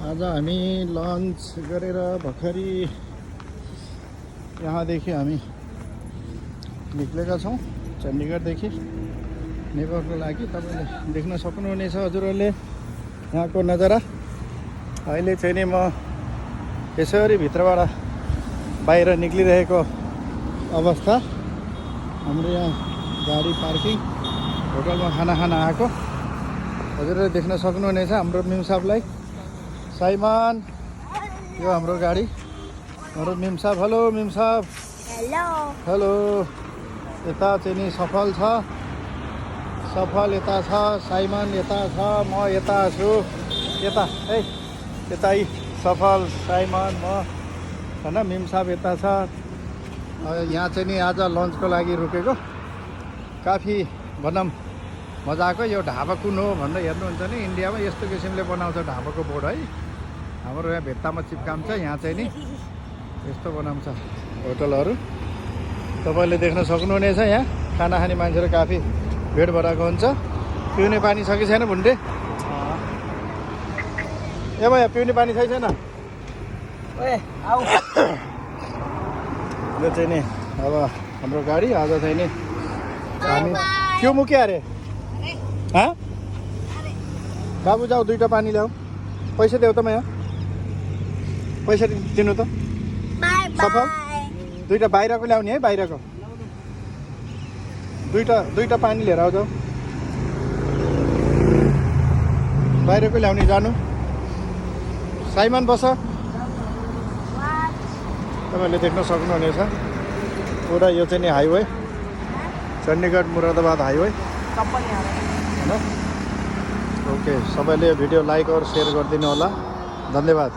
आज हामी लन्च गरेर भर्खरै यहाँदेखि हामी निक्लेका छौँ चण्डीगढदेखि नेपालको लागि। तपाईँले देख्न सक्नुहुनेछ हजुरहरूले यहाँको नजारा। अहिले चाहिँ नि म यसरी भित्रबाट बाहिर निक्लिरहेको अवस्था। हाम्रो यहाँ गाडी पार्किङ, होटलमा खाना खान आएको हजुरहरूले देख्न सक्नुहुनेछ। हाम्रो मिम साहबलाई, साइमन, यो हाम्रो गाडी, हाम्रो मिम साहब। हेलो मिम साहब। Hello hello. यता चाहिँ नि सफल छ, सफल यता छ, साइमन यता छ, म यता छु। यता है, यता सफल, साइमन, म होइन, मिम साहब यता छ। यहाँ चाहिँ नि आज लन्चको लागि रोकेको। काफी भनौँ मजाको। यो ढाबा कुन हो भनेर हेर्नुहुन्छ नि, इन्डियामा यस्तो किसिमले बनाउँछ ढाबाको बोर्ड है। हाम्रो यहाँ भेट्टामा चिप्काउँछ, यहाँ चाहिँ नि यस्तो बनाउँछ होटलहरू। तपाईँले देख्न सक्नुहुनेछ यहाँ खाना खाने मान्छेहरू काफी भेट भराएको हुन्छ। पिउने पानी छ कि छैन भुन्डे? ए भैया पिउने पानी छ कि छैन? आऊ। यो चाहिँ नि अब हाम्रो गाडी आज चाहिँ नि हामी क्यों मुक्यो अरे? हाँ बाबु जाऊ दुईवटा पानी ल्याऊ। पैसा देऊ त म यहाँ, पैसा दिनु त। सफल दुईवटा बाहिरको ल्याउने है, बाहिरको दुईवटा पानी लिएर आऊ। जाऊ बाहिरको ल्याउने, जानु। साइमन बस। तपाईँहरूले देख्न सक्नुहुनेछ पुरा यो चाहिँ नि हाइवे, चण्डीगढ मुरादाबाद हाइवे होइन। ओके, सबैले भिडियो लाइक और सेयर गरिदिनु होला। धन्यवाद।